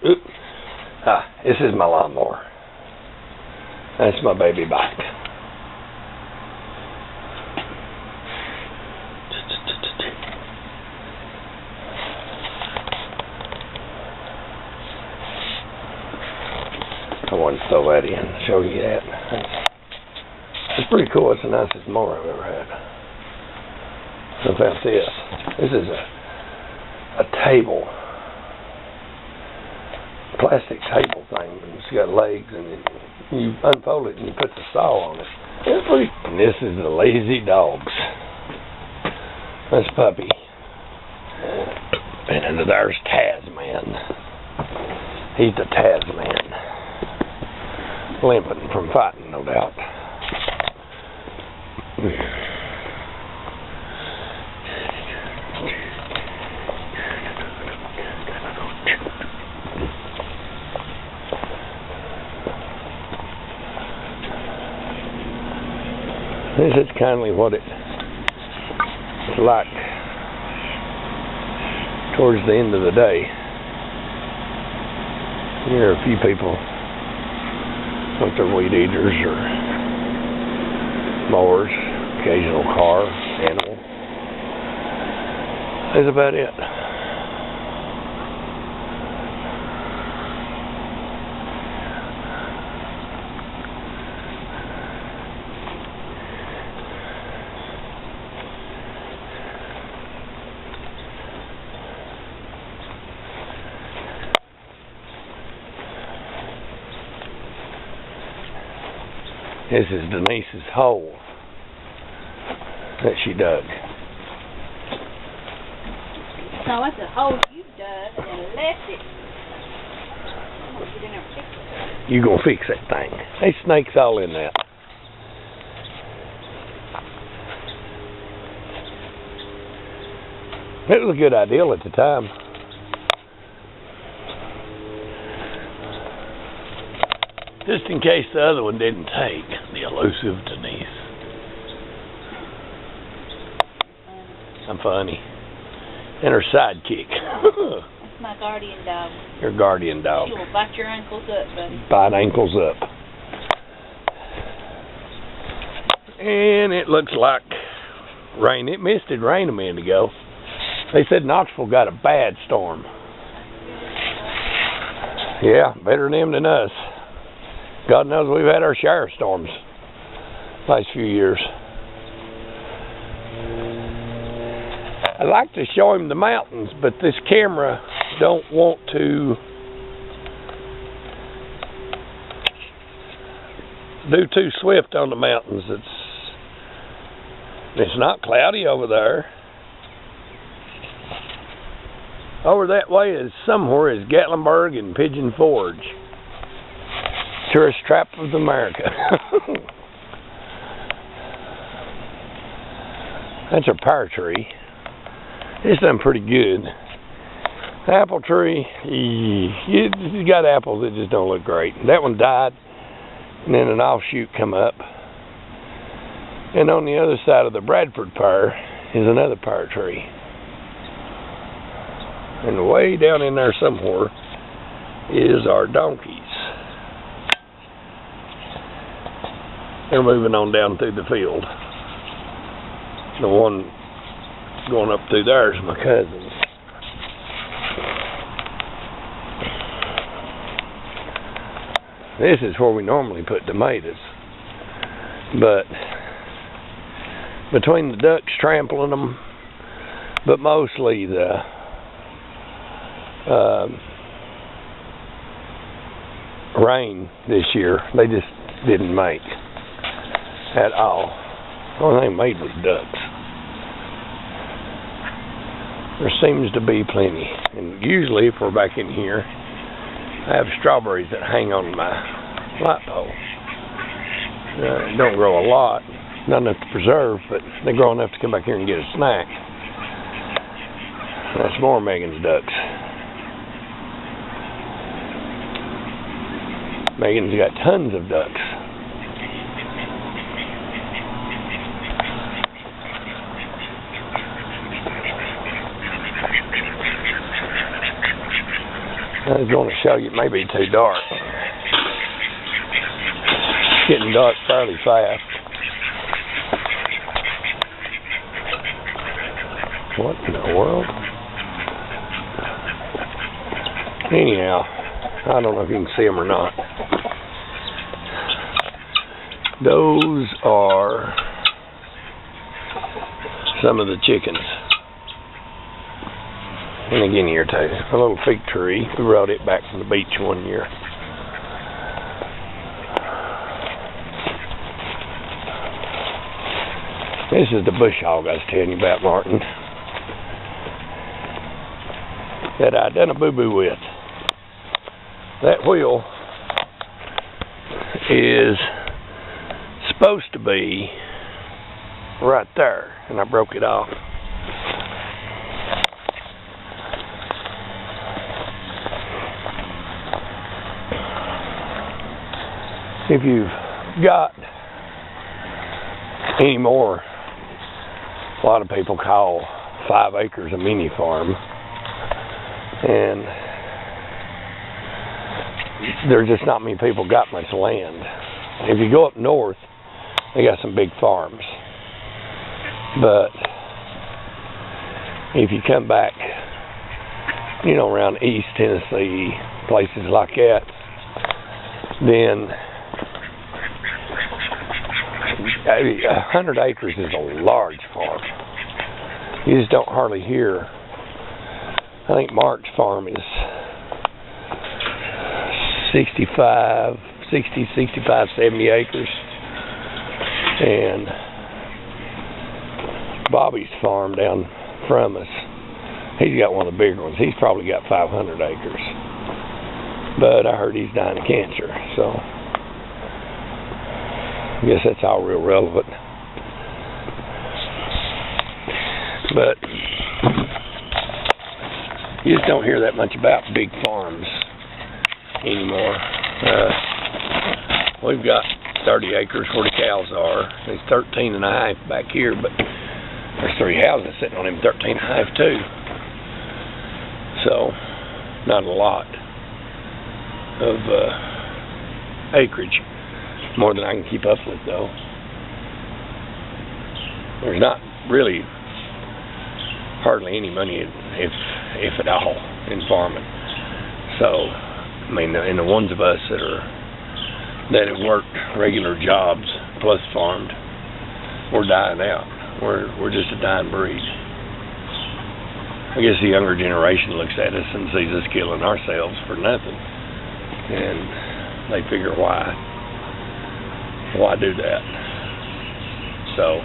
Oop. This is my lawnmower. That's my baby bike. I wanted to throw that in, show you that. It's pretty cool. It's the nicest mower I've ever had. How about this? This is a table, plastic table thing. It's got legs, and you unfold it and you put the saw on it. It's pretty. And this is the Lazy Dogs. That's Puppy. And there's Tasman. He's the Tasman. Limping from fighting, no doubt. This is kindly what it's like towards the end of the day. There are a few people, not their weed eaters or mowers, occasional car, animal. That's about it. This is Denise's hole that she dug. No, it's a hole you dug and left it. You didn't ever fix it. You gonna fix that thing. There's snakes all in that. It was a good idea at the time. Just in case the other one didn't take, the elusive Denise. I'm funny. And her sidekick. That's my guardian dog. Your guardian dog. She will bite your ankles up, buddy. Bite ankles up. And it looks like rain. It misted rain a minute ago. They said Knoxville got a bad storm. Yeah, better them than us. God knows we've had our share of storms last few years. I like to show him the mountains, but this camera don't want to do too swift on the mountains. It's not cloudy over there. Over that way is somewhere is Gatlinburg and Pigeon Forge. Tourist trap of America. That's a pear tree. It's done pretty good. Apple tree, you got apples that just don't look great. That one died, and then an offshoot come up. And on the other side of the Bradford pear is another pear tree. And way down in there somewhere is our donkeys. They're moving on down through the field. The one going up through there is my cousin's. This is where we normally put tomatoes. But between the ducks trampling them, but mostly the rain this year, they just didn't make at all. The only thing made was ducks. There seems to be plenty. And usually if we're back in here, I have strawberries that hang on my light pole. Don't grow a lot, not enough to preserve, but they grow enough to come back here and get a snack. That's more Megan's ducks. Megan's got tons of ducks. I was going to show you, it may be too dark. It's getting dark fairly fast. What in the world? Anyhow, I don't know if you can see them or not. Those are some of the chickens. And again here too, a little fig tree. We brought it back from the beach one year. This is the bush hog I was telling you about, Martin, that I done a boo-boo with. That wheel is supposed to be right there, and I broke it off. If you've got any more, a lot of people call 5 acres a mini farm, and there's just not many people got much land. If you go up north, they got some big farms, but if you come back, you know, around East Tennessee, places like that, then 100 acres is a large farm. You just don't hardly hear. I think Mark's farm is 60, 70 acres. And Bobby's farm down from us, he's got one of the bigger ones. He's probably got 500 acres. But I heard he's dying of cancer, so I guess that's all real relevant. But you just don't hear that much about big farms anymore. We've got 30 acres where the cows are. There's 13 and a half back here, but there's 3 houses sitting on them 13 and a half too. So, not a lot of acreage. More than I can keep up with, though. There's not really hardly any money, if at all, in farming. So, I mean, and the ones of us that have worked regular jobs plus farmed, we're dying out. We're just a dying breed. I guess the younger generation looks at us and sees us killing ourselves for nothing, and they figure why do that? So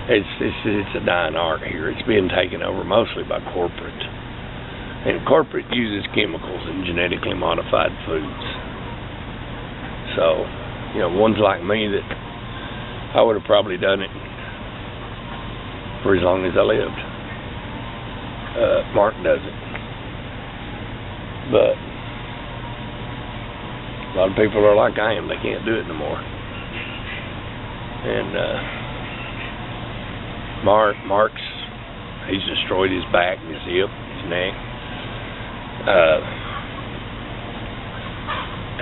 it's a dying art here. It's being taken over mostly by corporate, and corporate uses chemicals and genetically modified foods. So, you know, ones like me that I would have probably done it for as long as I lived. Mark doesn't, but a lot of people are like I am. They can't do it no more. And he's destroyed his back, his hip, his neck.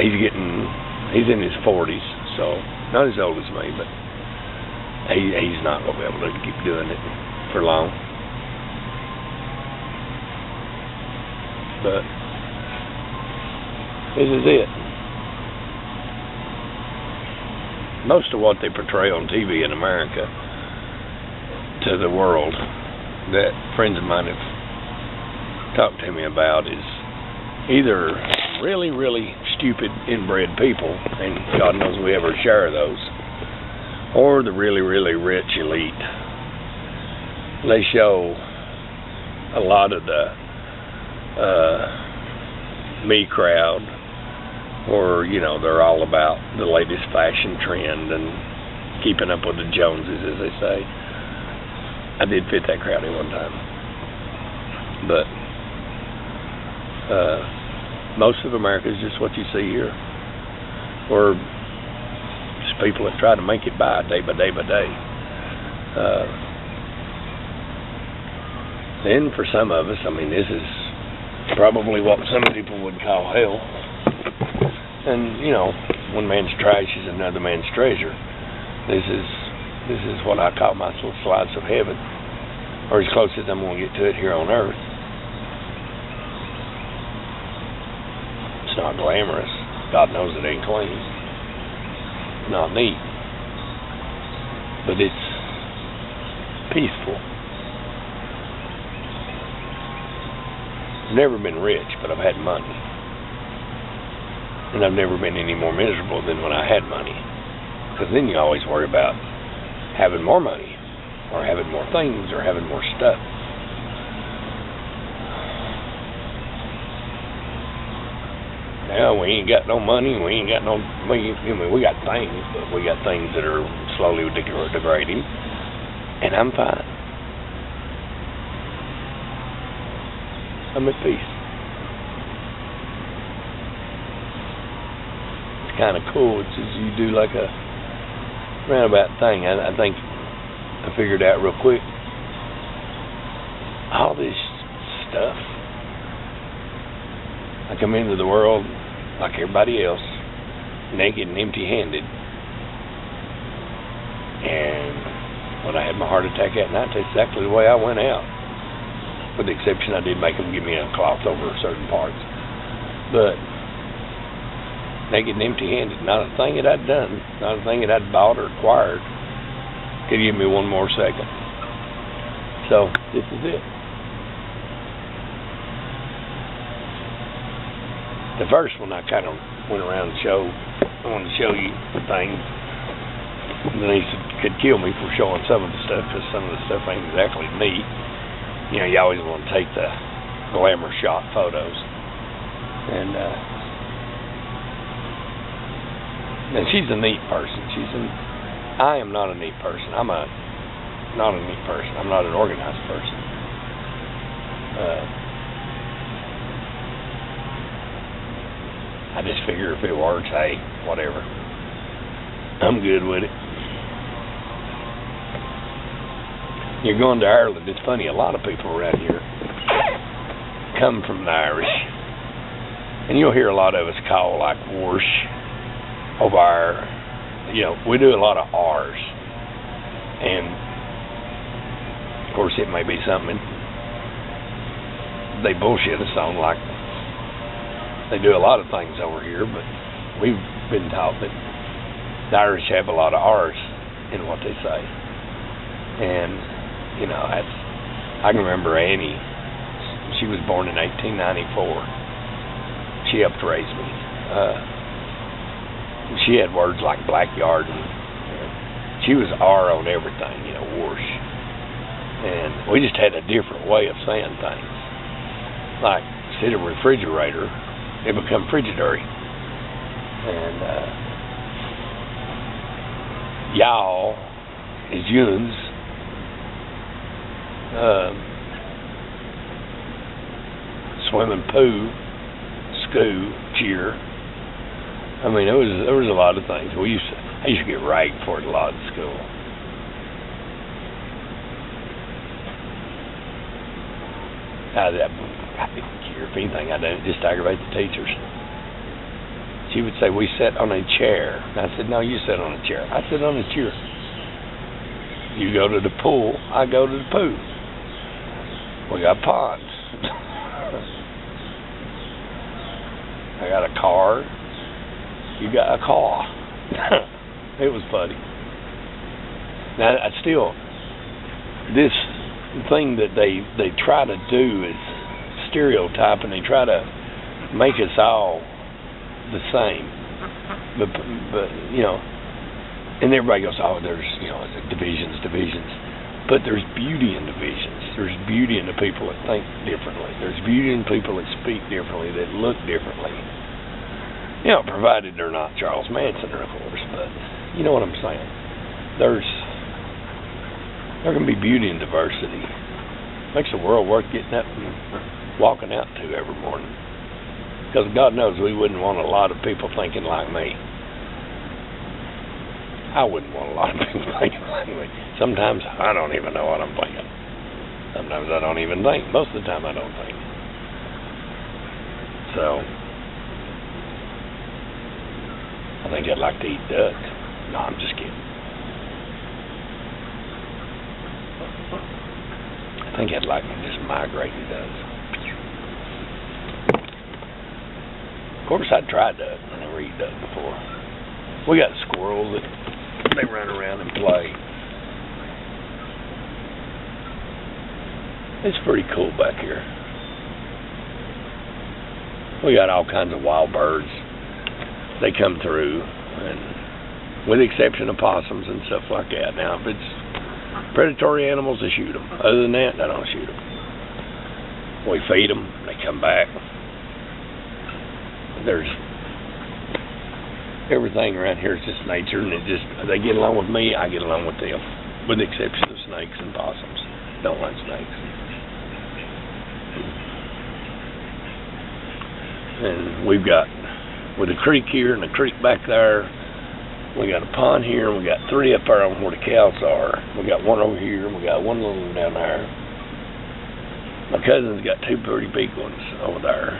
He's in his 40s, so not as old as me, but he's not going to be able to keep doing it for long. But this is it. Most of what they portray on TV in America to the world that friends of mine have talked to me about is either really, really stupid inbred people, and God knows we have our share of those, or the really, really rich elite. They show a lot of the me crowd, or, you know, they're all about the latest fashion trend and keeping up with the Joneses, as they say. I did fit that crowd in one time. But most of America is just what you see here. Or just people that try to make it by day by day by day. Then for some of us, I mean, this is probably what some people would call hell. And, you know, one man's trash is another man's treasure. This is what I call my little slice of heaven, or as close as I'm going to get to it here on earth. It's not glamorous. God knows it ain't clean. Not neat. But it's peaceful. I've never been rich, but I've had money. And I've never been any more miserable than when I had money. Because then you always worry about having more money, or having more things, or having more stuff. Now we ain't got no money, we ain't got no, we got things, but we got things that are slowly degrading, and I'm fine. I'm at peace. It's kind of cool. It's just you do like a roundabout thing. I think I figured out real quick. All this stuff, I come into the world like everybody else, naked and empty-handed. And when I had my heart attack that night, that's exactly the way I went out. With the exception, I did make them give me a cloth over certain parts. But naked and empty-handed, not a thing that I'd done, not a thing that I'd bought or acquired could give me one more second. So, this is it. The first one, I kind of went around and I wanted to show you things. Denise could kill me for showing some of the stuff, because some of the stuff ain't exactly neat. You know, you always want to take the glamour shot photos. And she's a neat person. I am not a neat person. I'm not a neat person. I'm not an organized person. I just figure if it works, hey, whatever. I'm good with it. You're going to Ireland. It's funny, a lot of people around here come from the Irish. And you'll hear a lot of us call like whoosh over our, you know, we do a lot of R's. And of course it may be something they bullshit us on, like they do a lot of things over here, but we've been taught that the Irish have a lot of R's in what they say. And you know, I can remember Annie. She was born in 1894. She helped raise me. She had words like backyard, and she was R on everything, you know, whoosh. And we just had a different way of saying things. Like, instead of refrigerator, it become Frigidaire. And y'all is yuns. Swimming pool, school, cheer. I mean, there was a lot of things. I used to get ragged for it a lot in school. I didn't care. If anything, I didn't just aggravate the teachers. She would say, we sat on a chair. And I said, no, you sit on a chair. I sit on a chair. You go to the pool, I go to the pool. We got ponds. I got a car. You got a car. It was funny. Now, I still, this thing that they try to do is stereotype, and they try to make us all the same. But you know, and everybody goes, oh, there's, you know, divisions. But there's beauty in divisions. There's beauty in the people that think differently. There's beauty in people that speak differently, that look differently. You know, provided they're not Charles Manson, of course, but you know what I'm saying. There can be beauty in diversity. Makes the world worth getting up and walking out to every morning. Because God knows we wouldn't want a lot of people thinking like me. I wouldn't want a lot of people thinking like me. Sometimes I don't even know what I'm thinking. Sometimes I don't even think. Most of the time I don't think. So, I think I'd like to eat duck. No, I'm just kidding. I think I'd like to just migrate to ducks. Of course, I'd try duck. I never eat duck before. We got squirrels that they run around and play. It's pretty cool back here. We got all kinds of wild birds. They come through, and with the exception of possums and stuff like that. Now, if it's predatory animals, I shoot them. Other than that, I don't shoot them. We feed them, they come back. There's everything around here is just nature, and they get along with me, I get along with them, with the exception of snakes and possums. Don't like snakes. And we've got, with a creek here and a creek back there, we got a pond here, and we got 3 up there on where the cows are. We got one over here, and we got one little one down there. My cousin's got 2 pretty big ones over there.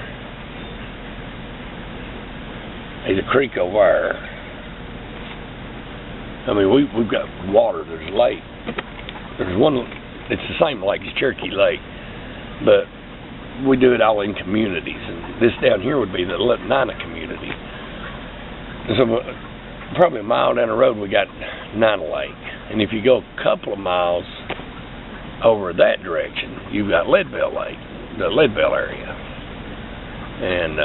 There's a creek over there. I mean, we've got water. There's a lake. There's one, it's the same lake as Cherokee Lake, but we do it all in communities. And this down here would be the Nina community. So probably a mile down the road, we got Nina Lake. And if you go a couple of miles over that direction, you've got Leadville Lake, the Leadville area. And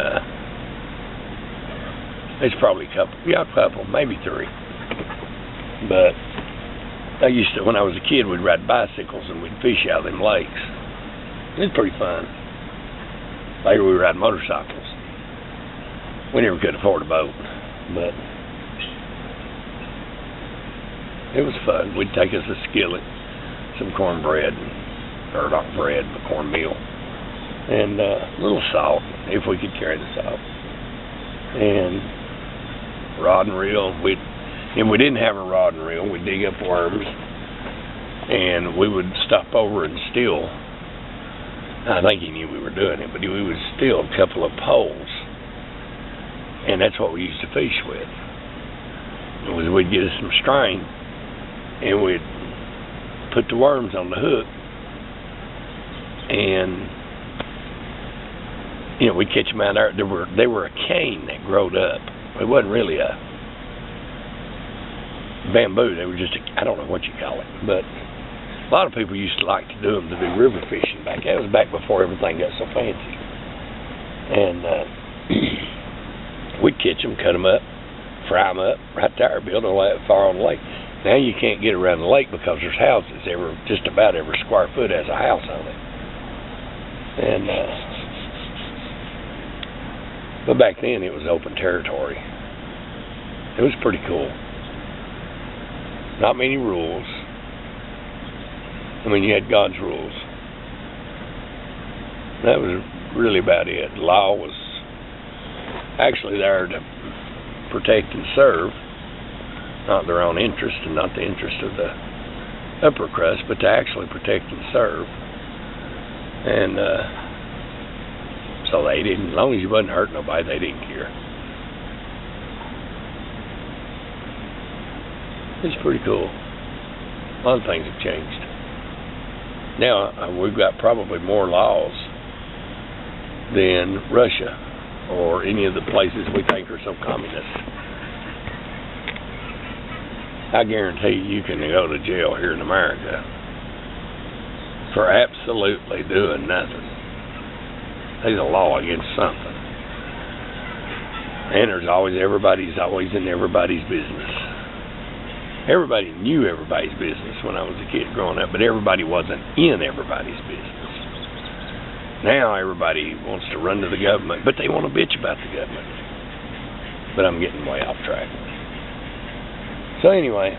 it's probably a couple, maybe 3. But I used to, when I was a kid, we'd ride bicycles and we'd fish out of them lakes. It was pretty fun. Later we ride motorcycles. We never could afford a boat, but it was fun. We'd take us a skillet, some cornbread, or not bread, but cornmeal, and a little salt, if we could carry the salt, and rod and reel. If we didn't have a rod and reel, we'd dig up worms, and we would stop over and steal. I think he knew we were doing it, but we would steal a couple of poles, and that's what we used to fish with. We'd get us some string, and we'd put the worms on the hook, and we'd catch them out there. They were a cane that growed up. It wasn't really a bamboo. They were just I don't know what you call it, but a lot of people used to like to do them to do river fishing back. That was back before everything got so fancy. And we'd catch them, cut them up, fry them up right there, build a fire on the lake. Now you can't get around the lake because there's houses. Just about every square foot has a house on it. And but back then it was open territory. It was pretty cool. Not many rules. I mean, you had God's rules. That was really about it. The law was actually there to protect and serve, not their own interest and not the interest of the upper crust, but to actually protect and serve. And so they didn't, as long as you wasn't hurting nobody, they didn't care. It's pretty cool. A lot of things have changed. Now, we've got probably more laws than Russia or any of the places we think are so communist. I guarantee you can go to jail here in America for absolutely doing nothing. There's a law against something. And everybody's always in everybody's business. Everybody knew everybody's business when I was a kid growing up, but everybody wasn't in everybody's business. Now everybody wants to run to the government, but they want to bitch about the government. But I'm getting way off track. So anyway,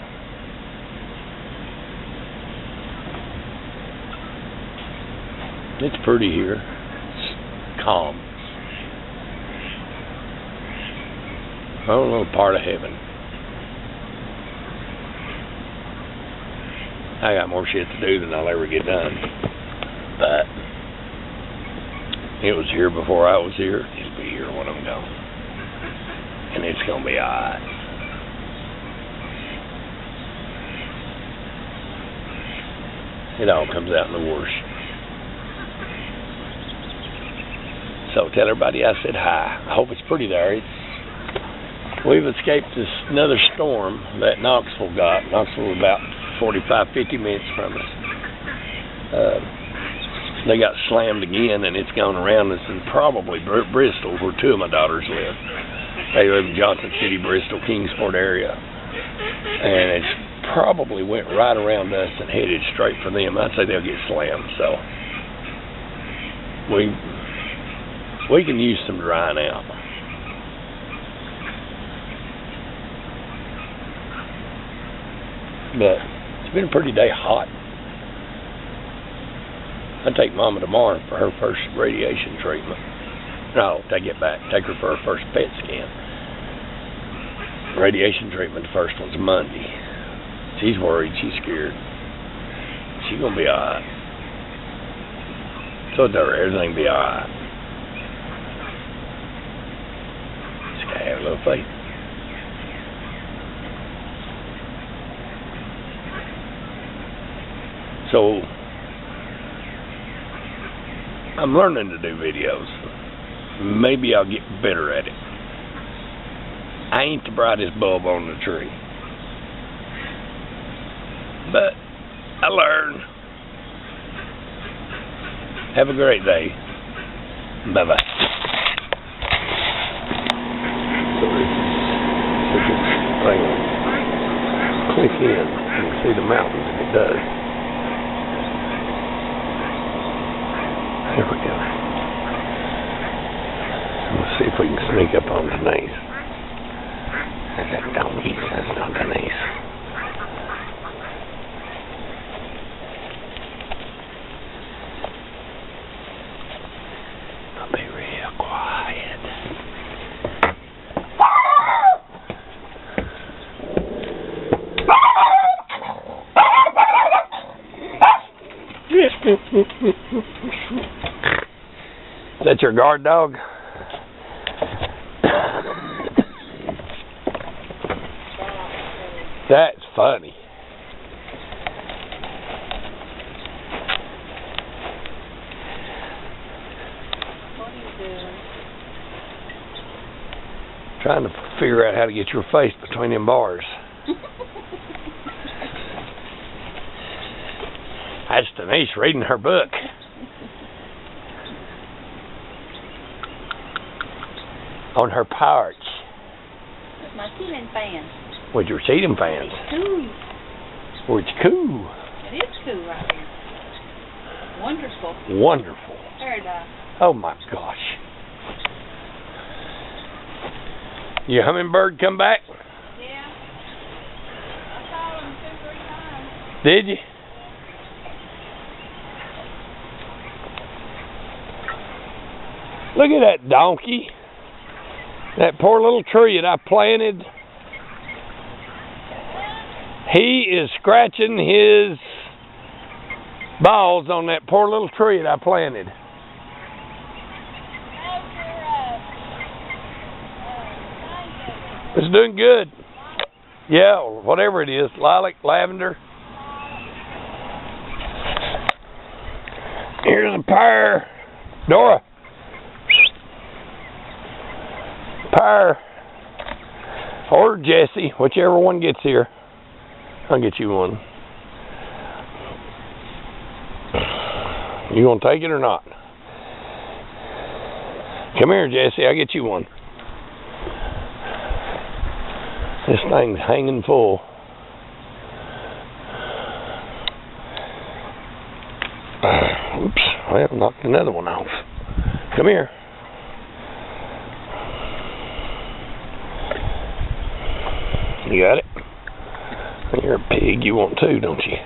it's pretty here. It's calm. A little part of heaven. I got more shit to do than I'll ever get done. But It was here before I was here. It'll be here when I'm gone. And it's going to be alright. It all comes out in the wash. So tell everybody I said hi. I hope it's pretty there. We've escaped this another storm that Knoxville got. Knoxville was about 45, 50 minutes from us. They got slammed again, and it's gone around us in probably Bristol, where two of my daughters live. They live in Johnson City, Bristol, Kingsport area. And it's probably went right around us and headed straight for them. I'd say they'll get slammed, so we can use some drying out. But it's been a pretty day hot. I take Mama tomorrow for her first radiation treatment. No, take it back. Take her for her first PET scan. Radiation treatment, the first one's Monday. She's worried. She's scared. She's gonna be alright. So everything will be alright. Just gotta have a little faith. So I'm learning to do videos. Maybe I'll get better at it. I ain't the brightest bulb on the tree. But I learn. Have a great day. Bye-bye. So this thing will click in and see the mountains, and it does. There we go. Let's see if we can sneak up on Denise. That's that donkey. That's not Denise. I'll be real quiet. Is that your guard dog? That's funny. What are you doing? Trying to figure out how to get your face between them bars. That's Denise reading her book. On her porch. With my ceiling fan. With your ceiling fans. It's cool. Oh, it's cool. It is cool right here. Wonderful. Wonderful. Paradise. Oh my gosh. Your hummingbird come back? Yeah. I saw him 2-3 times. Did you? Look at that donkey. That poor little tree that I planted. He is scratching his balls on that poor little tree that I planted. It's doing good. Yeah, whatever it is. Lilac, lavender. Here's a pear. Dora. Pear. Or Jesse, whichever one gets here. I'll get you one. You gonna take it or not? Come here, Jesse. I'll get you one. This thing's hanging full. Oops. Well, knocked another one off. Come here. You got it? You're a pig. You want two, don't you?